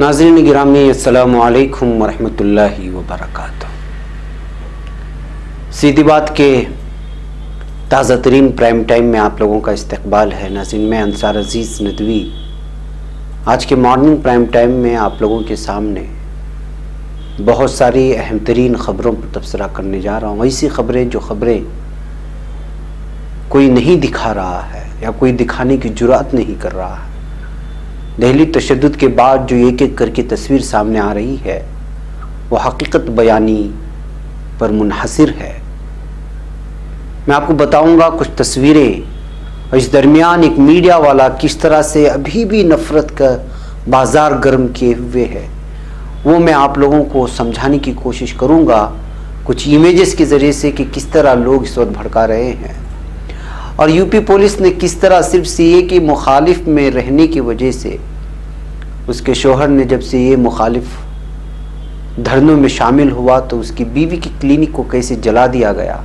नाज़रीन गिरामी अस्सलामु अलैकुम वरहमतुल्लाहि वबरकातुह। सीधी बात के ताज़ा तरीन प्राइम टाइम में आप लोगों का इस्तकबाल है। नाज़रीन मैं अंसार अजीज़ नदवी आज के मॉर्निंग प्राइम टाइम में आप लोगों के सामने बहुत सारी अहम तरीन ख़बरों पर तबसरा करने जा रहा हूँ। ऐसी ख़बरें जो ख़बरें कोई नहीं दिखा रहा है या कोई दिखाने की जुरात नहीं कर रहा है। दहली तशद्दुद के बाद जो एक एक करके तस्वीर सामने आ रही है वो हकीकत बयानी पर मुनहसिर है। मैं आपको बताऊंगा कुछ तस्वीरें और इस दरमियान एक मीडिया वाला किस तरह से अभी भी नफ़रत का बाज़ार गर्म किए हुए है वो मैं आप लोगों को समझाने की कोशिश करूंगा कुछ इमेजेस के ज़रिए से कि किस तरह लोग इस वक्त भड़का रहे हैं। और यूपी पुलिस ने किस तरह सिर्फ सीए की मुखालिफ में रहने की वजह से उसके शोहर ने जब सीए मुखालिफ धरनों में शामिल हुआ तो उसकी बीवी की क्लिनिक को कैसे जला दिया गया,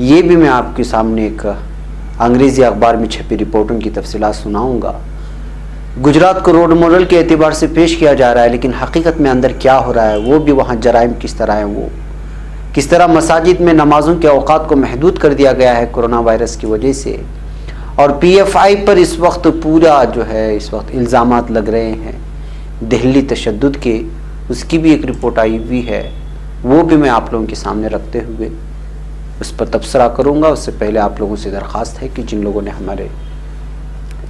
ये भी मैं आपके सामने एक अंग्रेज़ी अखबार में छपी रिपोर्टों की तफसीलात सुनाऊंगा। गुजरात को रोल मॉडल के एतबार से पेश किया जा रहा है, लेकिन हकीकत में अंदर क्या हो रहा है वो भी वहाँ जराइम किस तरह है, वो किस तरह मसाजिद में नमाज़ों के औकात को महदूद कर दिया गया है कोरोना वायरस की वजह से। और पीएफआई पर इस वक्त पूरा जो है इस वक्त इल्ज़ामात लग रहे हैं दहली तशद्दुद के, उसकी भी एक रिपोर्ट आई हुई है, वो भी मैं आप लोगों के सामने रखते हुए उस पर तबसरा करूँगा। उससे पहले आप लोगों से दरख्वास्त है कि जिन लोगों ने हमारे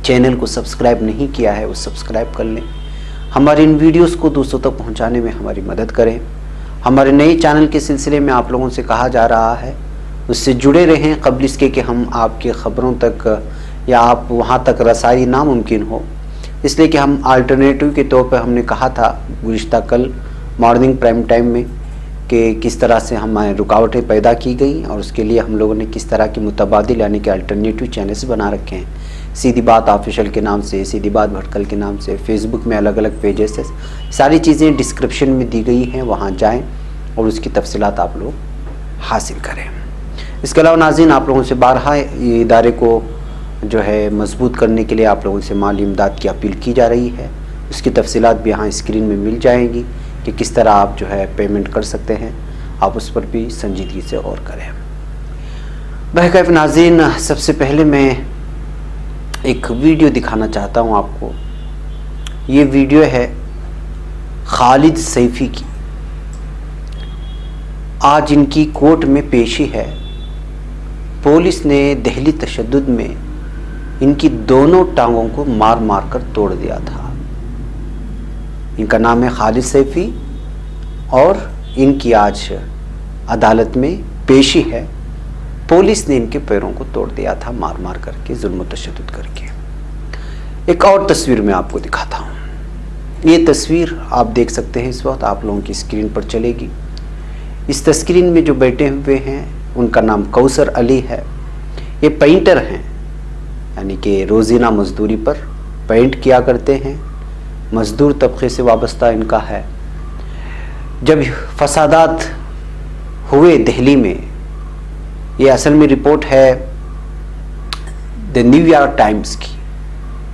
चैनल को सब्सक्राइब नहीं किया है वो सब्सक्राइब कर लें, हमारे इन वीडियोज़ को दूसरों तक पहुँचाने में हमारी मदद करें। हमारे नए चैनल के सिलसिले में आप लोगों से कहा जा रहा है उससे जुड़े रहें कबल इसके कि हम आपके ख़बरों तक या आप वहां तक रसाई नामुमकिन हो, इसलिए कि हम अल्टरनेटिव के तौर पर हमने कहा था गुज़िश्ता कल मॉर्निंग प्राइम टाइम में कि किस तरह से हमारे रुकावटें पैदा की गई और उसके लिए हम लोगों ने किस तरह की मुतबादिल यानी कि अल्टरनेटिव चैनल्स बना रखे हैं। सीधी बात ऑफिशियल के नाम से, सीधी बात भटकल के नाम से, फेसबुक में अलग अलग पेजेस है, सारी चीज़ें डिस्क्रिप्शन में दी गई हैं, वहाँ जाएं और उसकी तफसीलात आप लोग हासिल करें। इसके अलावा नाज़रीन आप लोगों से बारहा ये इदारे को जो है मजबूत करने के लिए आप लोगों से माली इमदाद की अपील की जा रही है। उसकी तफसीलात भी यहाँ स्क्रीन में मिल जाएंगी कि किस तरह आप जो है पेमेंट कर सकते हैं, आप उस पर भी संजीदगी से और करें। बहरकैफ नाज़रीन सबसे पहले मैं एक वीडियो दिखाना चाहता हूँ आपको। ये वीडियो है खालिद सैफी की। आज इनकी कोर्ट में पेशी है। पुलिस ने दहली तशद्दुद में इनकी दोनों टांगों को मार मार कर तोड़ दिया था। इनका नाम है खालिद सैफी और इनकी आज अदालत में पेशी है। पुलिस ने इनके पैरों को तोड़ दिया था मार मार करके, जुल्म तशद्दुद करके। एक और तस्वीर मैं आपको दिखाता हूँ। ये तस्वीर आप देख सकते हैं, इस वक्त आप लोगों की स्क्रीन पर चलेगी। इस तस्वीर में जो बैठे हुए हैं उनका नाम कौसर अली है। ये पेंटर हैं, यानी कि रोज़ाना मजदूरी पर पेंट किया करते हैं, मजदूर तबके से वाबस्ता इनका है। जब फसादात हुए दिल्ली में, ये असल में रिपोर्ट है द न्यूयॉर्क टाइम्स की।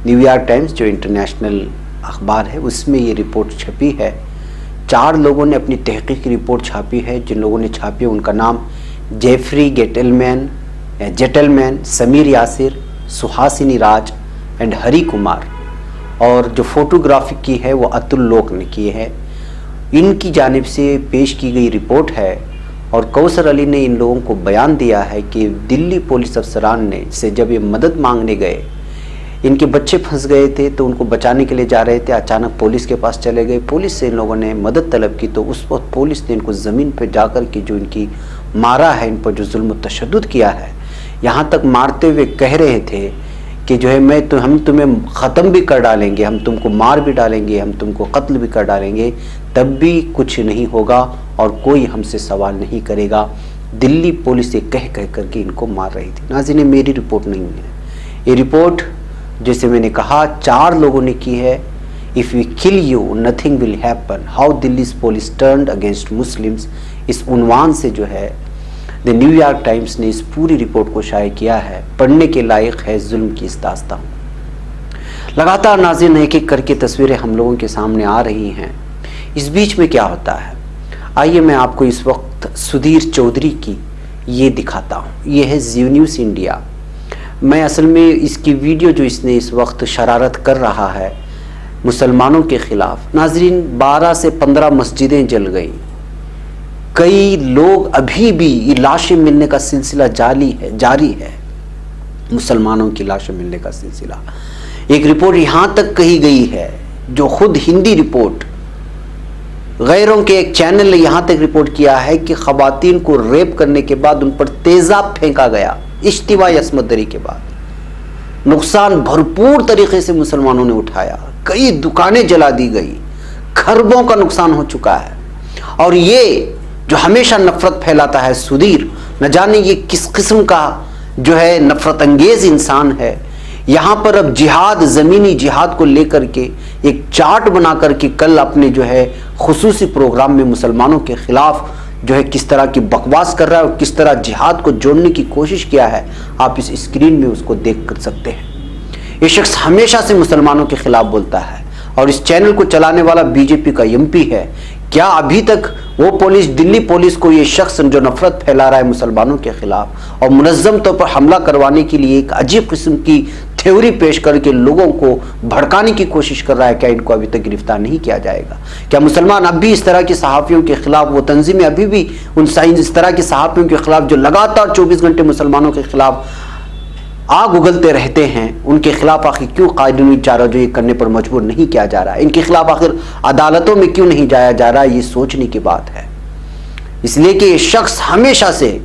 न्यूयॉर्क टाइम्स जो इंटरनेशनल अखबार है उसमें ये रिपोर्ट छपी है। 4 लोगों ने अपनी तहकीक की रिपोर्ट छापी है। जिन लोगों ने छापी है उनका नाम Jeffrey Gettleman, Sameer Yasir, Suhasini Raj and Hari Kumar, और जो फोटोग्राफी की है वो अतुल लोक ने की है। इनकी जानिब से पेश की गई रिपोर्ट है और कौसर अली ने इन लोगों को बयान दिया है कि दिल्ली पुलिस अफसरान ने से जब ये मदद मांगने गए, इनके बच्चे फंस गए थे तो उनको बचाने के लिए जा रहे थे, अचानक पुलिस के पास चले गए। पुलिस से इन लोगों ने मदद तलब की तो उस वक्त पुलिस ने इनको ज़मीन पर जाकर के जो इनकी मारा है, इन पर जो जुल्म तशद्दुद किया है, यहाँ तक मारते हुए कह रहे थे कि जो है हम तुम्हें ख़त्म भी कर डालेंगे, हम तुमको मार भी डालेंगे, हम तुमको कत्ल भी कर डालेंगे, तब भी कुछ नहीं होगा और कोई हमसे सवाल नहीं करेगा। दिल्ली पुलिस ये कह करके इनको मार रही थी। नाज़रीन मेरी रिपोर्ट नहीं है, ये रिपोर्ट जैसे मैंने कहा 4 लोगों ने की है। If we kill you nothing will happen, how Delhi police turned against Muslims, इस उन्वान से जो है द न्यूयॉर्क टाइम्स ने इस पूरी रिपोर्ट को शाये किया है। पढ़ने के लायक है जुल्म की इस दास्तान। लगातार नाज़रीन एक एक करके तस्वीरें हम लोगों के सामने आ रही हैं। इस बीच में क्या होता है, आइए मैं आपको इस वक्त सुधीर चौधरी की ये दिखाता हूँ। ये है जी न्यूज़ इंडिया। मैं असल में इसकी वीडियो जो इसने इस वक्त शरारत कर रहा है मुसलमानों के ख़िलाफ़, नाज़रीन 12 से 15 मस्जिदें जल गई, कई लोग अभी भी लाशें मिलने का सिलसिला जारी है, मुसलमानों की लाशें मिलने का सिलसिला। एक रिपोर्ट यहाँ तक कही गई है, जो खुद हिंदी रिपोर्ट, गैरों के एक चैनल ने यहाँ तक रिपोर्ट किया है कि ख़वातीन को रेप करने के बाद उन पर तेज़ाब फेंका गया, इज्तिमाई अस्मत दरी के बाद। नुकसान भरपूर तरीके से मुसलमानों ने उठाया, कई दुकानें जला दी गई, खरबों का नुकसान हो चुका है। और ये जो हमेशा नफरत फैलाता है सुधीर, न जाने ये किस किस्म का जो है नफरत अंगेज इंसान है। यहाँ पर अब जिहाद, ज़मीनी जिहाद को लेकर के एक चार्ट बना करके कल अपने जो है खुसूसी प्रोग्राम में मुसलमानों के ख़िलाफ़ जो है किस तरह की बकवास कर रहा है और किस तरह जिहाद को जोड़ने की कोशिश किया है, आप इस स्क्रीन में उसको देख कर सकते हैं। ये शख्स हमेशा से मुसलमानों के ख़िलाफ़ बोलता है और इस चैनल को चलाने वाला बीजेपी का एमपी है। क्या अभी तक वो पुलिस, दिल्ली पुलिस को ये शख्स जो नफरत फैला रहा है मुसलमानों के ख़िलाफ़ और मुनज़्ज़म तौर पर हमला करवाने के लिए एक अजीब किस्म की थ्योरी पेश करके लोगों को भड़काने की कोशिश कर रहा है, क्या इनको अभी तक गिरफ्तार नहीं किया जाएगा? क्या मुसलमान अब भी इस तरह के सहाफ़ियों के ख़िलाफ़, वो तंजीमें अभी भी उन इस तरह के सहाफ़ियों के ख़िलाफ़ जो लगातार 24 घंटे मुसलमानों के ख़िलाफ़ आग उगलते रहते हैं, उनके खिलाफ आखिर क्यों कानूनी चाराजोई करने पर मजबूर नहीं किया जा रहा है? इनके खिलाफ आखिर अदालतों में क्यों नहीं जाया जा रहा है? ये सोचने की बात है। इसलिए कि ये शख्स हमेशा से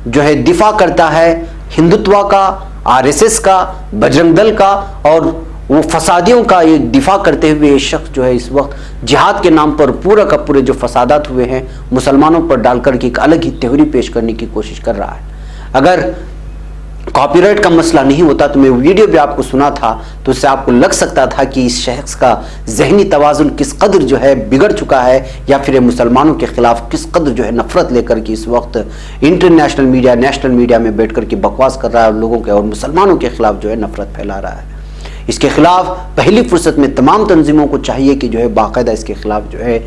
जो है दिफा करता है हिंदुत्व का, आरएसएस का, बजरंग दल का, और वो फसादियों का ये दिफा करते हुए ये शख्स जो है इस वक्त जिहाद के नाम पर पूरा का पूरे जो फसादात हुए हैं मुसलमानों पर डालकर के एक अलग ही थ्योरी पेश करने की कोशिश कर रहा है। अगर कॉपीराइट का मसला नहीं होता तो मैं वीडियो भी आपको सुना था तो उससे आपको लग सकता था कि इस शख्स का जहनी तवाज़ुन किस कदर जो है बिगड़ चुका है, या फिर मुसलमानों के ख़िलाफ़ किस कदर जो है नफ़रत लेकर के इस वक्त इंटरनेशनल मीडिया, नेशनल मीडिया में बैठ कर के बकवास कर रहा है लोगों के और मुसलमानों के ख़िलाफ़ जो है नफ़रत फैला रहा है। इसके ख़िलाफ़ पहली फुर्सत में तमाम तंजीमों को चाहिए कि जो है बाकायदा इसके ख़िलाफ़ जो है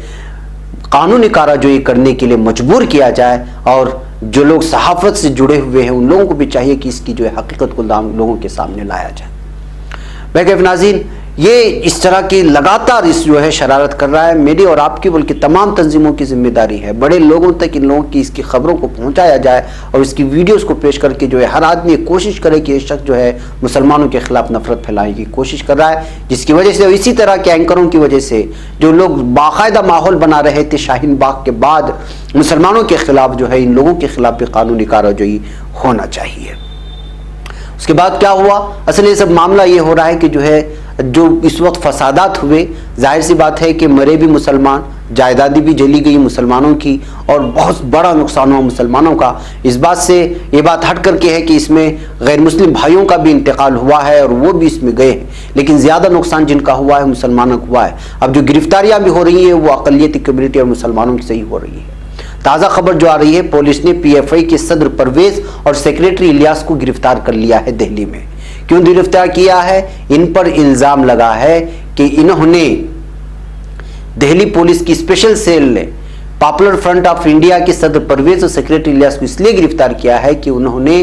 कानूनी कार्रवाई करने के लिए मजबूर किया जाए, और जो लोग सहाफ़त से जुड़े हुए हैं उन लोगों को भी चाहिए कि इसकी जो है हकीकत को लोगों के सामने लाया जाए। बेगैफ नाज़रीन, ये इस तरह की लगातार इस जो है शरारत कर रहा है। मेरी और आपकी बल्कि तमाम तंजीमों की जिम्मेदारी है बड़े लोगों तक इन लोगों की इसकी खबरों को पहुंचाया जाए और इसकी वीडियोस को पेश करके जो है हर आदमी कोशिश करे कि ये शख्स जो है मुसलमानों के खिलाफ नफरत फैलाने की कोशिश कर रहा है, जिसकी वजह से इसी तरह के एंकरों की वजह से जो लोग बाकायदा माहौल बना रहे थे शाहीन बाग के बाद मुसलमानों के खिलाफ, जो है इन लोगों के खिलाफ भी कानूनी कार्रवाई होना चाहिए। उसके बाद क्या हुआ? असल ये सब मामला ये हो रहा है कि जो है जो इस वक्त फसादात हुए, जाहिर सी बात है कि मरे भी मुसलमान, जायदादी भी जली गई मुसलमानों की और बहुत बड़ा नुकसान हुआ मुसलमानों का। इस बात से ये बात हट करके है कि इसमें गैर मुस्लिम भाइयों का भी इंतकाल हुआ है और वो भी इसमें गए हैं, लेकिन ज़्यादा नुकसान जिनका हुआ है मुसलमानों को हुआ है। अब जो गिरफ्तारियाँ भी हो रही हैं वो अक़लियती कम्युनिटी और मुसलमानों की सही हो रही है। ताज़ा खबर जो आ रही है, पुलिस ने पीएफआई के सदर परवेज और सेक्रेटरी इलियास को गिरफ्तार कर लिया है दिल्ली में। क्यों गिरफ्तार किया है? इन पर इल्ज़ाम लगा है कि इन्होंने दिल्ली पुलिस की स्पेशल सेल ने पॉपुलर फ्रंट ऑफ इंडिया के सदर परवेज और सेक्रेटरी इलियास को इसलिए गिरफ्तार किया है कि उन्होंने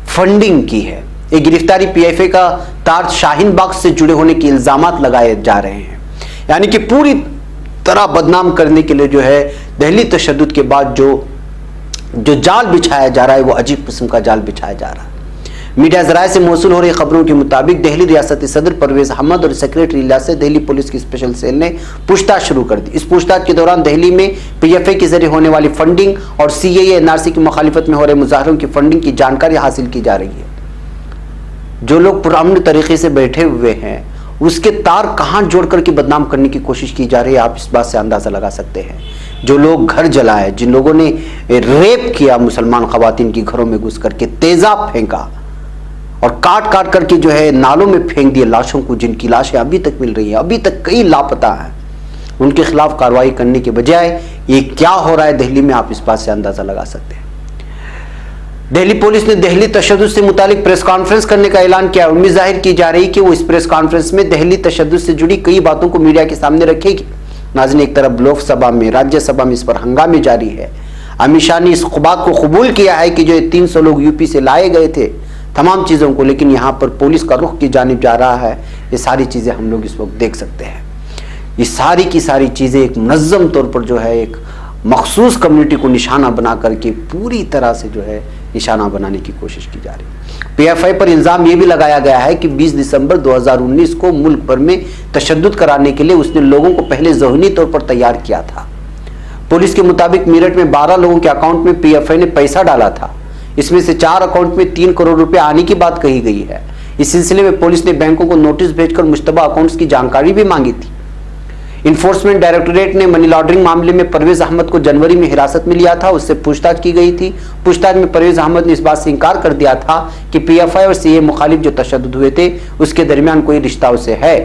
फंडिंग की है। ये गिरफ्तारी पीएफआई का तार शाहीन बाग से जुड़े होने के इल्ज़ामात लगाए जा रहे हैं, यानी कि पूरी तरह बदनाम करने के लिए जो है दिल्ली तशद्दुद के बाद जो जाल बिछाया जा रहा है वो अजीब किस्म का जाल बिछाया जा रहा है। मीडिया ज़राए से मौसूल हो रही खबरों के मुताबिक दिल्ली रियासती सदर परवेज अहमद और सेक्रेटरी इलियास से दिल्ली पुलिस की स्पेशल सेल ने पूछताछ शुरू कर दी। इस पूछताछ के दौरान दिल्ली में पीएफआई के जरिए होने वाली फंडिंग और सीएए एनआरसी की मुखालिफत में हो रहे मुजाहरों की फंडिंग की जानकारी हासिल की जा रही है। जो लोग पुराने तरीके से बैठे हुए हैं उसके तार कहाँ जोड़ करके बदनाम करने की कोशिश की जा रही है, आप इस बात से अंदाज़ा लगा सकते हैं। जो लोग घर जलाए, जिन लोगों ने रेप किया मुसलमान खवातीन की घरों में घुस करके, तेजाब फेंका और काट काट करके जो है नालों में फेंक दिए लाशों को, जिनकी लाशें अभी तक मिल रही हैं, अभी तक कई लापता हैं, उनके खिलाफ कार्रवाई करने के बजाय ये क्या हो रहा है दिल्ली में, आप इस बात से अंदाज़ा लगा सकते हैं। دہلی پولیس نے دہلی تشدد سے متعلق پریس کانفرنس کرنے کا اعلان کیا. امید ظاہر کی جا رہی کہ وہ اس پریس کانفرنس میں دہلی تشدد سے جڑی کئی باتوں کو میڈیا کے سامنے رکھے گی. ناظرین، ایک طرف لوک سبھا میں، راجیہ سبھا میں اس پر ہنگامے جاری ہے. امت شاہ نے اس بات کو قبول کیا ہے کہ جو 300 لوگ یو پی سے لائے گئے تھے تمام چیزوں کو، لیکن یہاں پر پولیس کا رخ کی جانب جا رہا ہے. یہ ساری چیزیں ہم لوگ اس وقت دیکھ سکتے ہیں. یہ ساری کی ساری چیزیں ایک منظم طور پر جو ہے ایک مخصوص کمیونٹی کو نشانہ بنا کر کے پوری طرح سے جو ہے نشانہ بنانے کی کوشش کی جا رہی ہے. پی ایف آئی پر الزام یہ بھی لگایا گیا ہے کہ 20 دسمبر 2019 کو ملک بھر میں تشدد کرانے کے لیے اس نے لوگوں کو پہلے ذہنی طور پر تیار کیا تھا. پولیس کے مطابق میرٹھ میں 12 لوگوں کے اکاؤنٹ میں پی ایف آئی نے پیسہ ڈالا تھا. اس میں سے 4 اکاؤنٹ میں 3 کروڑ روپے آنے کی بات کہی گئی ہے. اس سلسلے میں پولیس نے بینکوں کو نوٹس بھیج کر مشتبہ اکاؤنٹس کی جانکاری بھی مانگی تھی. انفورسمنٹ ڈائریکٹوریٹ نے منی لانڈرنگ معاملے میں پرویز احمد کو جنوری میں حراست میں لیا تھا. اس سے پوچھ تاچھ کی گئی تھی. پوچھ تاچھ میں پرویز احمد نے اس بات سے انکار کر دیا تھا کہ پی ایف آئی اور سی اے مخالف جو تشدد ہوئے تھے اس کے درمیان کوئی رشتہ اسے ہے.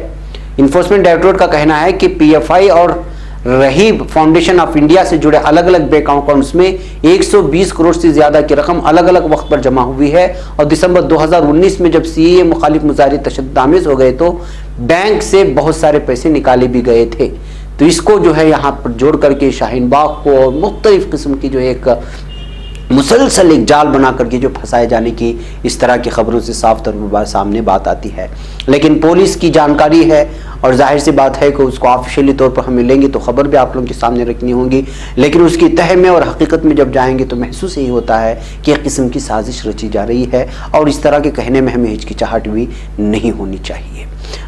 انفورسمنٹ ڈائریکٹوریٹ کا کہنا ہے کہ پی ایف آئی اور رحیب فاؤنڈیشن آف انڈیا سے جڑے الگ الگ بینک اکاؤنٹس میں 120 کروڑ سے زیادہ کی رقم الگ الگ وقت پر جمع ہوئی ہے. اور دسمبر 2019 میں جب سی اے مخالف مظاہرے تشدد آمیز ہو گئے تو بینک سے بہت سارے پیسے نکالے بھی گئے تھے. تو اس کو جو ہے یہاں پر جوڑ کر کے شاہین باغ کو اور مختلف قسم کی جو ایک مسلسل ایک جال بنا کر کے جو پھنسائے جانے کی اس طرح کی خبروں سے صاف طور پر سامنے بات آتی ہے. لیکن پولیس کی جانکاری ہے اور ظاہر سی بات ہے کہ اس کو آفیشیلی طور پر ہم لیں گے تو خبر بھی آپ لوگوں کے سامنے رکھنی ہوگی. لیکن اس کی تہ میں اور حقیقت میں جب جائیں گے تو محسوس یہی ہوتا ہے کہ ایک قسم کی سازش رچی جا رہی ہے اور اس طرح کے کہنے میں ہمیں ہچکچاہٹ بھی نہیں ہونی چاہیے.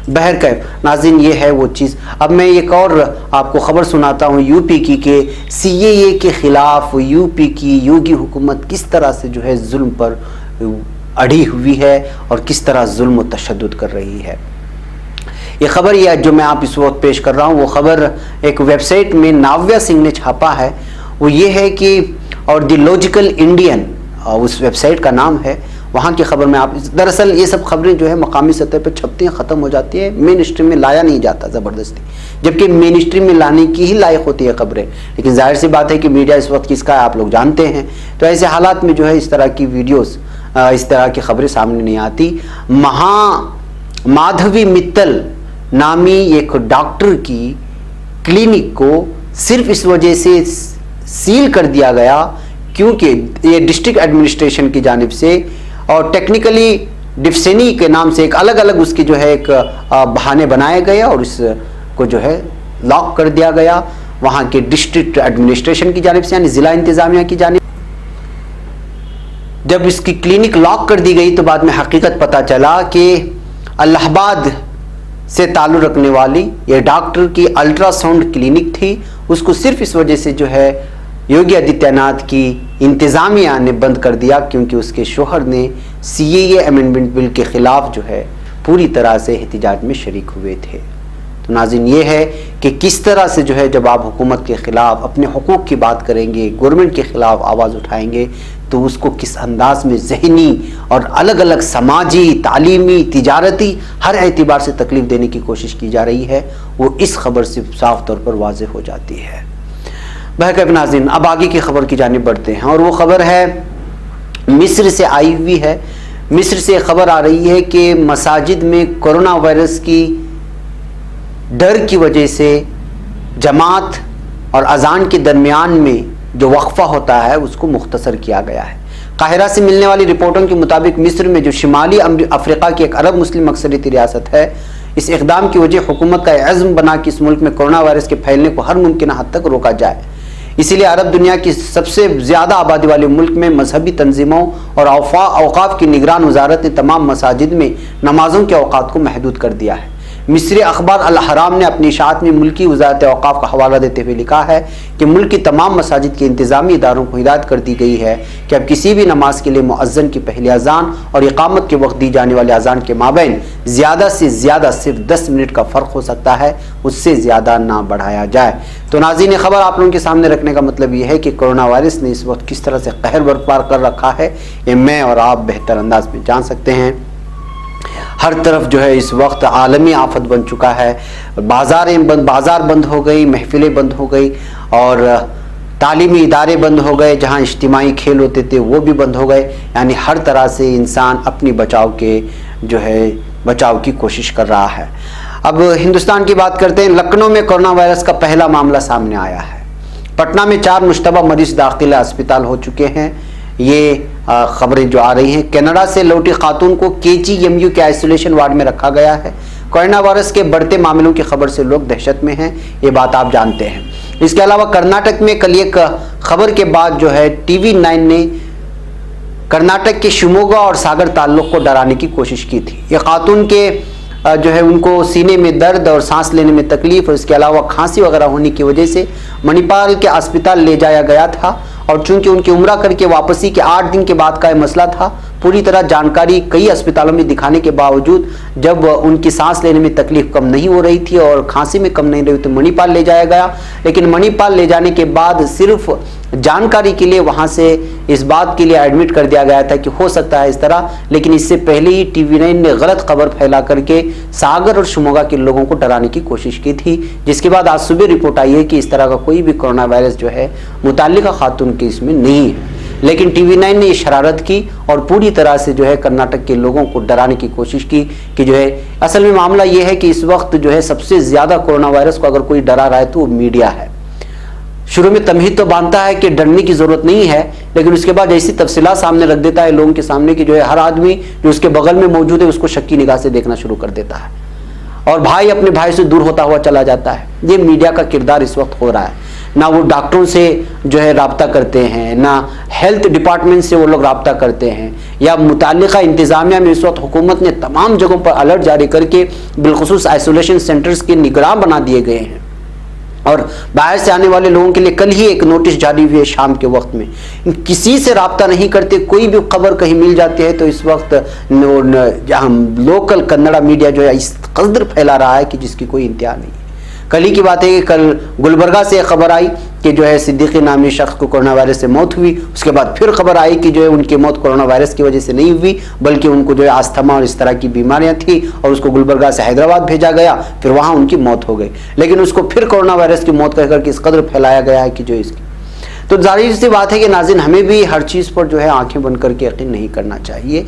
بہرکیف ناظرین، یہ ہے وہ چیز. اب میں ایک اور آپ کو خبر سناتا ہوں یو پی کی کہ سی اے اے کے خلاف یو پی کی یوگی حکومت کس طرح سے جو ہے ظلم پر اڑی ہوئی ہے اور کس طرح ظلم و تشدد کر رہی ہے. یہ خبر یہ جو میں آپ اس وقت پیش کر رہا ہوں وہ خبر ایک ویب سائٹ میں ناویہ سنگھ نے چھاپا ہے. وہ یہ ہے کہ اور دی لاجیکل انڈین اس ویب سائٹ کا نام ہے. وہاں کی خبر میں آپ دراصل یہ سب خبریں جو ہے مقامی سطح پہ چھپتی ہیں، ختم ہو جاتی ہیں، مین اسٹریم میں لایا نہیں جاتا زبردستی، جبکہ مین اسٹریم میں لانے کی ہی لائق ہوتی ہے خبریں. لیکن ظاہر سی بات ہے کہ میڈیا اس وقت کس کا ہے آپ لوگ جانتے ہیں. تو ایسے حالات میں جو ہے اس طرح کی ویڈیوز اس طرح کی خبریں سامنے نہیں آتی. مادھوی متل نامی ایک ڈاکٹر کی کلینک کو صرف اس وجہ سے سیل کر دیا گیا کیونکہ یہ ڈسٹرکٹ ایڈمنسٹریشن کی جانب سے اور ٹیکنیکلی ڈفسینی کے نام سے ایک الگ الگ اس کی جو ہے ایک بہانے بنائے گئے اور اس کو جو ہے لاک کر دیا گیا وہاں کے ڈسٹرکٹ ایڈمنسٹریشن کی جانب سے، یعنی ضلع انتظامیہ کی جانب. جب اس کی کلینک لاک کر دی گئی تو بعد میں حقیقت پتہ چلا کہ الہ آباد سے تعلق رکھنے والی یہ ڈاکٹر کی الٹرا ساؤنڈ کلینک تھی. اس کو صرف اس وجہ سے جو ہے یوگی آدتیہ ناتھ کی انتظامیہ نے بند کر دیا کیونکہ اس کے شوہر نے سی اے اے امینڈمنٹ بل کے خلاف جو ہے پوری طرح سے احتجاج میں شریک ہوئے تھے. تو ناظرین یہ ہے کہ کس طرح سے جو ہے جب آپ حکومت کے خلاف اپنے حقوق کی بات کریں گے، گورنمنٹ کے خلاف آواز اٹھائیں گے تو اس کو کس انداز میں ذہنی اور الگ الگ سماجی، تعلیمی، تجارتی ہر اعتبار سے تکلیف دینے کی کوشش کی جا رہی ہے وہ اس خبر سے صاف طور پر واضح ہو جاتی ہے. بہرکیف ناظرین، اب آگے کی خبر کی جانب بڑھتے ہیں اور وہ خبر ہے مصر سے آئی ہوئی ہے. مصر سے خبر آ رہی ہے کہ مساجد میں کورونا وائرس کی ڈر کی وجہ سے جماعت اور اذان کے درمیان میں جو وقفہ ہوتا ہے اس کو مختصر کیا گیا ہے. قاہرہ سے ملنے والی رپورٹوں کے مطابق مصر میں جو شمالی افریقہ کی ایک عرب مسلم اکثریتی ریاست ہے، اس اقدام کی وجہ حکومت کا عزم بنا کہ اس ملک میں کورونا وائرس کے پھیلنے کو ہر ممکنہ حد تک روکا جائے. اسی لیے عرب دنیا کی سب سے زیادہ آبادی والے ملک میں مذہبی تنظیموں اور اوقاف کی نگران وزارت نے تمام مساجد میں نمازوں کے اوقات کو محدود کر دیا ہے. مصری اخبار الحرام نے اپنی اشاعت میں ملکی وزارت اوقاف کا حوالہ دیتے ہوئے لکھا ہے کہ ملک کی تمام مساجد کے انتظامی اداروں کو ہدایت کر دی گئی ہے کہ اب کسی بھی نماز کے لیے مؤذن کی پہلی اذان اور اقامت کے وقت دی جانے والے اذان کے مابین زیادہ سے زیادہ صرف 10 منٹ کا فرق ہو سکتا ہے، اس سے زیادہ نہ بڑھایا جائے. تو ناظرین، خبر آپ لوگوں کے سامنے رکھنے کا مطلب یہ ہے کہ کورونا وائرس نے اس وقت کس طرح سے قہر برپا کر رکھا ہے یہ میں اور آپ بہتر انداز میں جان سکتے ہیں. ہر طرف جو ہے اس وقت عالمی آفت بن چکا ہے. بازار بند ہو گئی، محفلیں بند ہو گئی اور تعلیمی ادارے بند ہو گئے، جہاں اجتماعی کھیل ہوتے تھے وہ بھی بند ہو گئے، یعنی ہر طرح سے انسان اپنی بچاؤ کی کوشش کر رہا ہے۔ اب ہندوستان کی بات کرتے ہیں۔ لکھنؤ میں کورونا وائرس کا پہلا معاملہ سامنے آیا ہے۔ پٹنہ میں 4 مشتبہ مریض داخلہ اسپتال ہو چکے ہیں، یہ خبریں جو آ رہی ہیں۔ کینیڈا سے لوٹی خاتون کو KGMU کے آئسولیشن وارڈ میں رکھا گیا ہے۔ کورونا وائرس کے بڑھتے معاملوں کی خبر سے لوگ دہشت میں ہیں، یہ بات آپ جانتے ہیں۔ اس کے علاوہ کرناٹک میں کل ایک خبر کے بعد TV9 نے کرناٹک کے شیموگا اور ساگر تعلق کو ڈرانے کی کوشش کی تھی۔ یہ خاتون کے ان کو سینے میں درد اور سانس لینے میں تکلیف اور اس کے علاوہ کھانسی وغیرہ ہونے کی وجہ سے منی پال کے اسپتال لے جایا گیا تھا، اور چونکہ ان کی عمرہ کر کے واپسی کے 8 دن کے بعد کا یہ مسئلہ تھا، پوری طرح جانکاری کئی اسپتالوں میں دکھانے کے باوجود جب ان کی سانس لینے میں تکلیف کم نہیں ہو رہی تھی اور کھانسی میں کم نہیں رہی تو منی پال لے جایا گیا۔ لیکن منی پال لے جانے کے بعد صرف جانکاری کے لیے وہاں سے اس بات کے لیے ایڈمٹ کر دیا گیا تھا کہ ہو سکتا ہے اس طرح، لیکن اس سے پہلے ہی TV9 نے غلط خبر پھیلا کر کے ساگر اور شیموگا کے لوگوں کو ڈرانے کی کوشش کی تھی، جس کے بعد آج صبح رپورٹ آئی ہے کہ اس طرح کا کوئی بھی کورونا وائرس متعلقہ خاتون کے اس میں نہیں ہے۔ لیکن TV9 نے یہ شرارت کی اور پوری طرح سے کرناٹک کے لوگوں کو ڈرانے کی کوشش کی کہ اصل میں معاملہ یہ ہے کہ اس وقت سب سے زیادہ کورونا وائرس کو اگر کوئی ڈرا رہا ہے تو وہ میڈیا ہے۔ شروع میں تمہید تو باندھتا ہے کہ ڈرنے کی ضرورت نہیں ہے، لیکن اس کے بعد ایسی تفصیلات سامنے رکھ دیتا ہے لوگوں کے سامنے کہ ہر آدمی جو اس کے بغل میں موجود ہے اس کو شکی نگاہ سے دیکھنا شروع کر دیتا ہے، اور بھائی اپنے بھائی سے دور ہوتا ہوا چلا جاتا ہے۔ یہ میڈیا کا کردار اس وقت ہو رہا ہے۔ نہ وہ ڈاکٹروں سے رابطہ کرتے ہیں، نہ ہیلتھ ڈپارٹمنٹ سے وہ لوگ رابطہ کرتے ہیں، یا متعلقہ انتظامیہ میں اس وقت حکومت نے تمام جگہوں پر الرٹ جاری کر کے بالخصوص آئسولیشن سینٹرز کے نگراں بنا دیے گئے ہیں، اور باہر سے آنے والے لوگوں کے لیے کل ہی ایک نوٹس جاری ہوئے شام کے وقت میں، کسی سے رابطہ نہیں کرتے، کوئی بھی خبر کہیں مل جاتی ہے تو اس وقت لوکل کنڑا میڈیا اس قدر پھیلا رہا ہے کہ جس کی کوئی انتہا نہیں ہے۔ کل ہی کی بات ہے کہ کل گلبرگہ سے ایک خبر آئی کہ صدیقی نامی شخص کو کورونا وائرس سے موت ہوئی، اس کے بعد پھر خبر آئی کہ ان کی موت کورونا وائرس کی وجہ سے نہیں ہوئی بلکہ ان کو آستھما اور اس طرح کی بیماریاں تھیں، اور اس کو گلبرگہ سے حیدرآباد بھیجا گیا، پھر وہاں ان کی موت ہو گئی، لیکن اس کو پھر کورونا وائرس کی موت کہہ کر کے اس قدر پھیلایا گیا ہے کہ اس کی تو ظاہر سی بات ہے کہ ناظرین ہمیں بھی ہر چیز پر آنکھیں بند کر کے یقین نہیں کرنا چاہیے،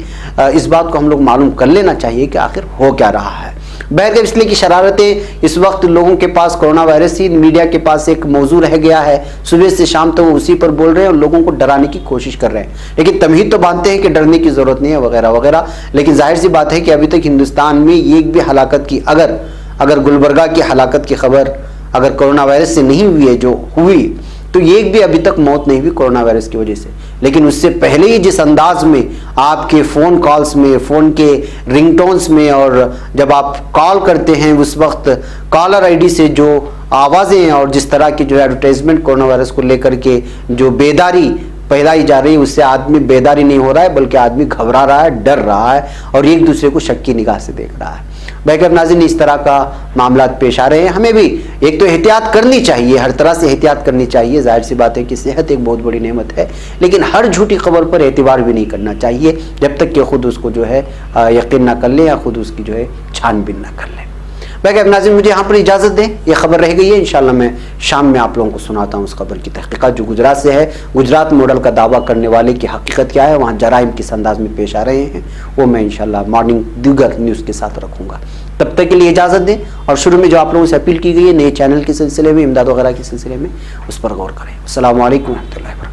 اس بات کو ہم لوگ معلوم کر لینا چاہیے کہ آخر ہو کیا رہا ہے۔ بہرکیف اس لیے کی شرارتیں اس وقت لوگوں کے پاس کورونا وائرس ہی میڈیا کے پاس ایک موضوع رہ گیا ہے، صبح سے شام تک وہ اسی پر بول رہے ہیں اور لوگوں کو ڈرانے کی کوشش کر رہے ہیں، لیکن تمہید تو باندھتے ہیں کہ ڈرنے کی ضرورت نہیں ہے وغیرہ وغیرہ، لیکن ظاہر سی بات ہے کہ ابھی تک ہندوستان میں ایک بھی ہلاکت کی اگر گلبرگہ کی ہلاکت کی خبر اگر کورونا وائرس سے نہیں ہوئی ہے جو ہوئی تو ایک بھی ابھی تک موت نہیں ہوئی کورونا وائرس کی وجہ سے، لیکن اس سے پہلے ہی جس انداز میں آپ کے فون کالز میں، فون کے رنگ ٹونز میں، اور جب آپ کال کرتے ہیں اس وقت کالر ID سے جو آوازیں اور جس طرح کی ایڈورٹائزمنٹ کورونا وائرس کو لے کر کے جو بیداری پھیلائی جا رہی ہے، اس سے آدمی بیداری نہیں ہو رہا ہے بلکہ آدمی گھبرا رہا ہے، ڈر رہا ہے اور ایک دوسرے کو شک کی نگاہ سے دیکھ رہا ہے۔ بہرکیف ناظرین اس طرح کا معاملات پیش آ رہے ہیں، ہمیں بھی ایک تو احتیاط کرنی چاہیے، ہر طرح سے احتیاط کرنی چاہیے، ظاہر سی بات ہے کہ صحت ایک بہت بڑی نعمت ہے، لیکن ہر جھوٹی خبر پر اعتبار بھی نہیں کرنا چاہیے جب تک کہ خود اس کو یقین نہ کر لیں یا خود اس کی چھان بین نہ کر لیں۔ بہرکیف ناظرین مجھے یہاں پر اجازت دیں، یہ خبر رہ گئی ہے، انشاءاللہ میں شام میں آپ لوگوں کو سناتا ہوں اس خبر کی تحقیقات جو گجرات سے ہے۔ گجرات ماڈل کا دعویٰ کرنے والے کی حقیقت کیا ہے، وہاں جرائم کس انداز میں پیش آ رہے ہیں، وہ میں انشاءاللہ مارننگ دیگر نیوز کے ساتھ رکھوں گا۔ تب تک کے لیے اجازت دیں، اور شروع میں جو آپ لوگوں سے اپیل کی گئی ہے نئے چینل کے سلسلے میں، امداد وغیرہ کے سلسلے میں، اس پر غور کریں۔ السلام علیکم ورحمۃ اللہ۔